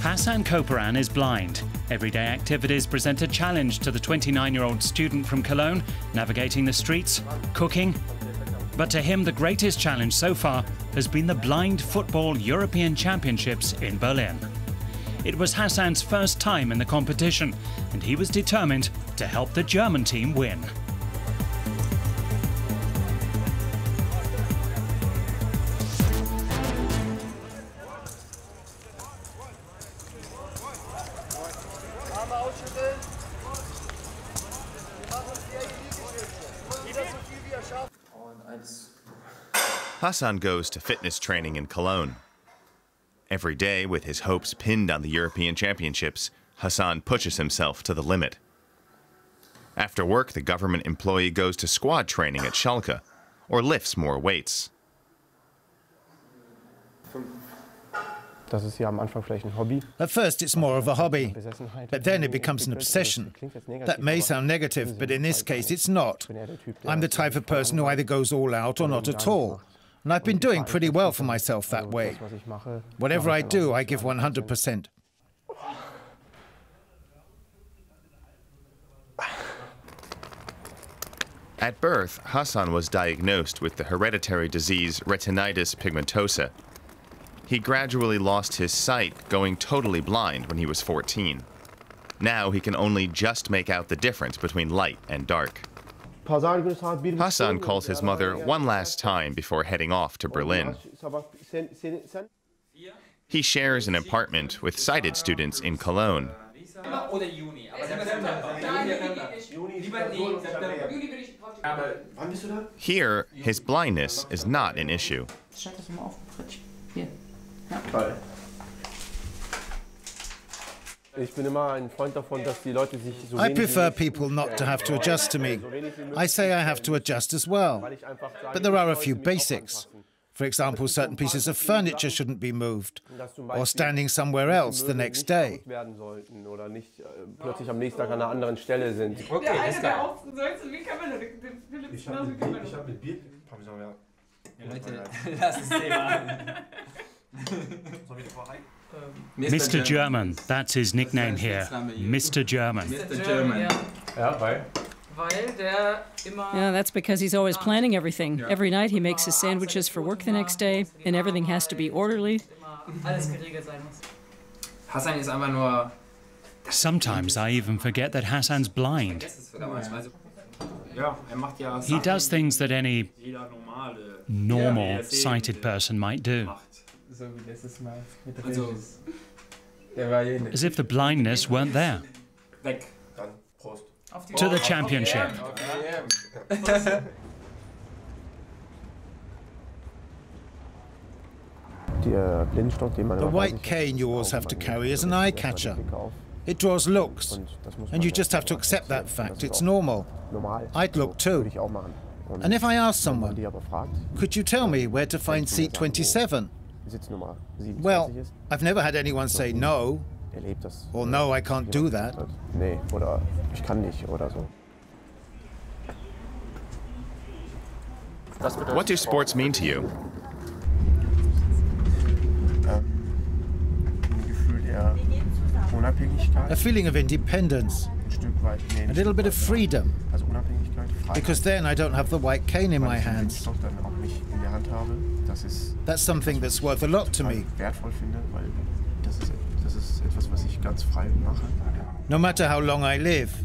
Hassan Koparan is blind. Everyday activities present a challenge to the 29-year-old student from Cologne, navigating the streets, cooking. But to him, the greatest challenge so far has been the Blind Football European Championships in Berlin. It was Hassan's first time in the competition, and he was determined to help the German team win. Hassan goes to fitness training in Cologne. Every day, with his hopes pinned on the European Championships, Hassan pushes himself to the limit. After work, the government employee goes to squad training at Schalke, or lifts more weights. At first it's more of a hobby, but then it becomes an obsession. That may sound negative, but in this case it's not. I'm the type of person who either goes all out or not at all. And I've been doing pretty well for myself that way. Whatever I do, I give 100%. At birth, Hassan was diagnosed with the hereditary disease retinitis pigmentosa. He gradually lost his sight, going totally blind when he was 14. Now he can only just make out the difference between light and dark. Hassan calls his mother one last time before heading off to Berlin. He shares an apartment with sighted students in Cologne. Here, his blindness is not an issue. I prefer people not to have to adjust to me. I say I have to adjust as well. But there are a few basics. For example, certain pieces of furniture shouldn't be moved, or standing somewhere else the next day. Mr. German, that's his nickname here, Mr. German. Yeah, that's because he's always planning everything. Every night he makes his sandwiches for work the next day, and everything has to be orderly. Sometimes I even forget that Hassan's blind. He does things that any normal sighted person might do. As if the blindness weren't there. To the championship. The white cane you always have to carry is an eye catcher. It draws looks, and you just have to accept that fact. It's normal. I'd look too. And if I ask someone, could you tell me where to find seat 27? Well, I've never had anyone say no, or no, I can't do that. What do sports mean to you? A feeling of independence, a little bit of freedom, because then I don't have the white cane in my hands. That's something that's worth a lot to me. No matter how long I live,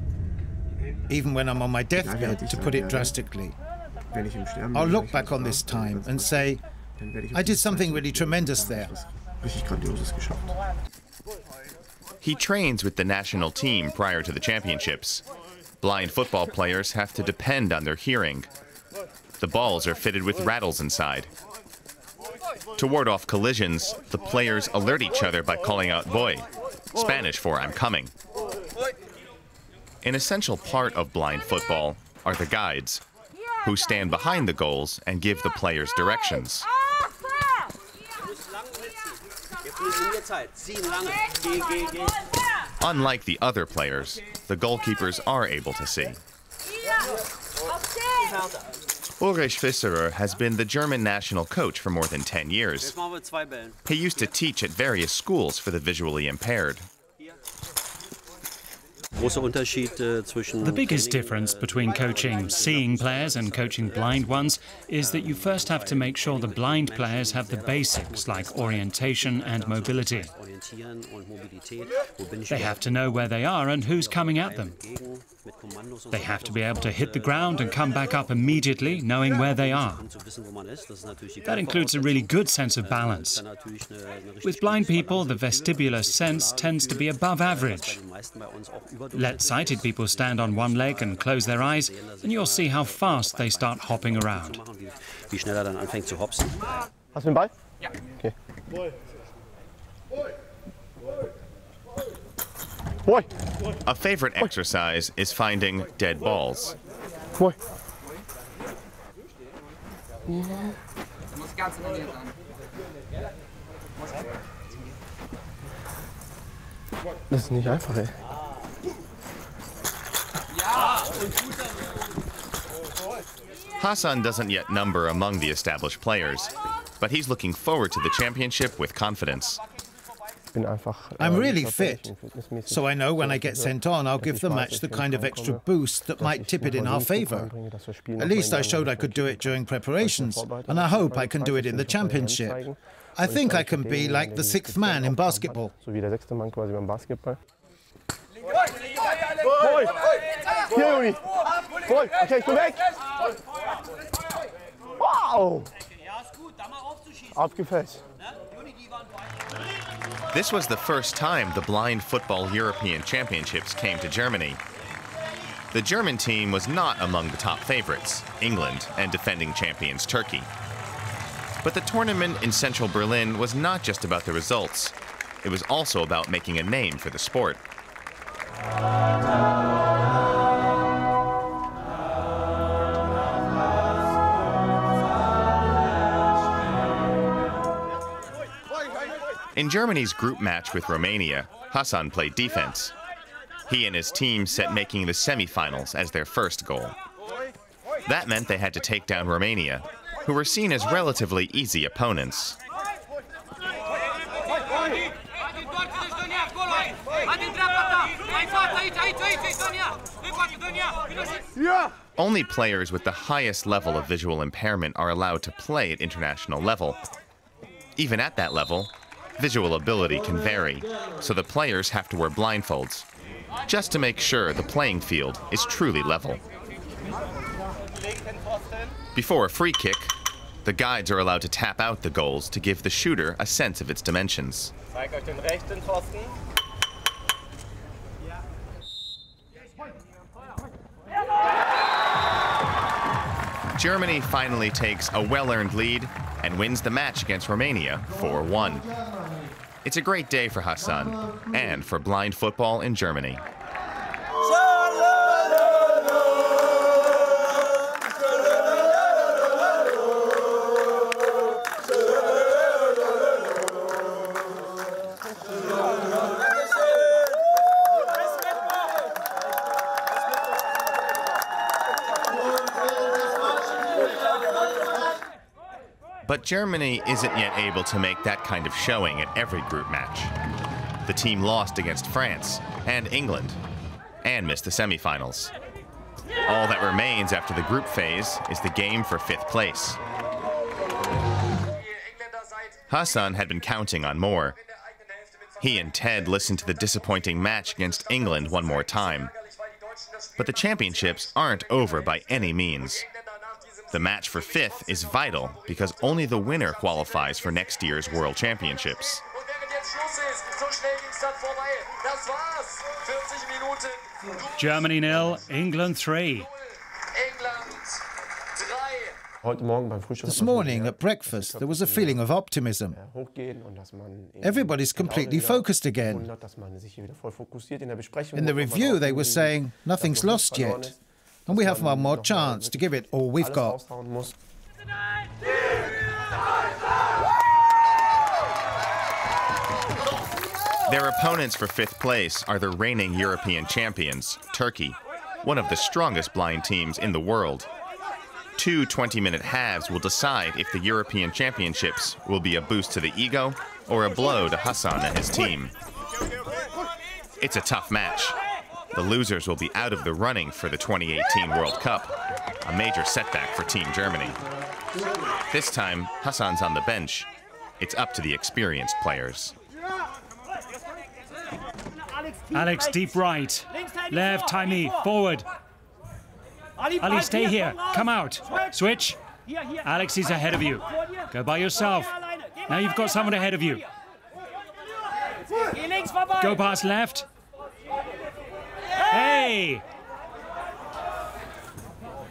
even when I'm on my deathbed, to put it drastically, I'll look back on this time and say, I did something really tremendous there. He trains with the national team prior to the championships. Blind football players have to depend on their hearing. The balls are fitted with rattles inside. To ward off collisions, the players alert each other by calling out "voy," Spanish for "I'm coming." An essential part of blind football are the guides, who stand behind the goals and give the players directions. Unlike the other players, the goalkeepers are able to see. Ulrich Visserer has been the German national coach for more than 10 years. He used to teach at various schools for the visually impaired. The biggest difference between coaching seeing players and coaching blind ones is that you first have to make sure the blind players have the basics like orientation and mobility. They have to know where they are and who's coming at them. They have to be able to hit the ground and come back up immediately, knowing where they are. That includes a really good sense of balance. With blind people, the vestibular sense tends to be above average. Let sighted people stand on one leg and close their eyes, and you'll see how fast they start hopping around. Hast du den Ball? Ja. Okay. A favorite exercise is finding dead balls. Das ist nicht einfach, ey. Hassan doesn't yet number among the established players, but he's looking forward to the championship with confidence. I'm really fit, so I know when I get sent on, I'll give the match the kind of extra boost that might tip it in our favour. At least I showed I could do it during preparations, and I hope I can do it in the championship. I think I can be like the sixth man in basketball. Okay, du weg! Wow! Abgefälscht. This was the first time the Blind Football European Championships came to Germany. The German team was not among the top favorites, England and defending champions Turkey. But the tournament in central Berlin was not just about the results. It was also about making a name for the sport. In Germany's group match with Romania, Hassan played defense. He and his team set making the semi-finals as their first goal. That meant they had to take down Romania, who were seen as relatively easy opponents. Only players with the highest level of visual impairment are allowed to play at international level. Even at that level, visual ability can vary, so the players have to wear blindfolds, just to make sure the playing field is truly level. Before a free kick, the guides are allowed to tap out the goals to give the shooter a sense of its dimensions. Germany finally takes a well-earned lead and wins the match against Romania 4-1. It's a great day for Hassan and for blind football in Germany. But Germany isn't yet able to make that kind of showing at every group match. The team lost against France and England and missed the semifinals. All that remains after the group phase is the game for 5th place. Hassan had been counting on more. He and Ted listened to the disappointing match against England one more time. But the championships aren't over by any means. The match for 5th is vital because only the winner qualifies for next year's World Championships. Germany 0, England 3. This morning at breakfast, there was a feeling of optimism. Everybody's completely focused again. In the review, they were saying, nothing's lost yet. And we have one more chance to give it all we've got. Their opponents for 5th place are the reigning European champions, Turkey, one of the strongest blind teams in the world. 2 20-minute halves will decide if the European Championships will be a boost to the ego or a blow to Hassan and his team. It's a tough match. The losers will be out of the running for the 2018 World Cup, a major setback for Team Germany. This time, Hassan's on the bench. It's up to the experienced players. Alex, deep right. Left, Taimi, forward. Ali, stay here. Come out. Switch. Alex is ahead of you. Go by yourself. Now you've got someone ahead of you. Go past left. Hey!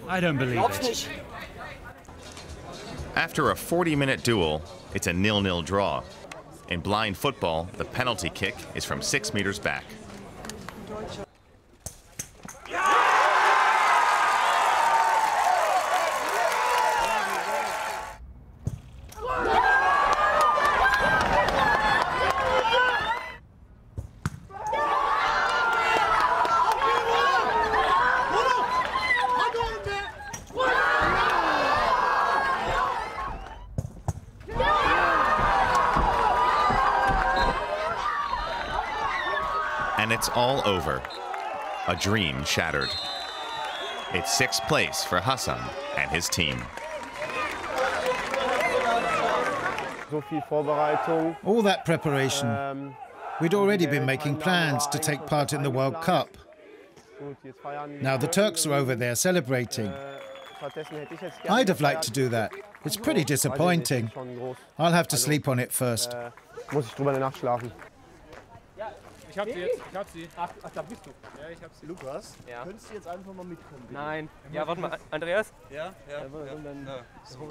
I don't believe it. After a 40-minute duel, it's a 0-0 draw. In blind football, the penalty kick is from 6 meters back. And it's all over. A dream shattered. It's 6th place for Hassan and his team. All that preparation. We'd already been making plans to take part in the World Cup. Now the Turks are over there celebrating. I'd have liked to do that. It's pretty disappointing. I'll have to sleep on it first. Ich hab sie. Ach, da bist du. Ja, ich hab sie. Lukas, ja. Könntest du jetzt einfach mal mitkommen? Nein. Ja, warte mal, Andreas? Ja. Und dann so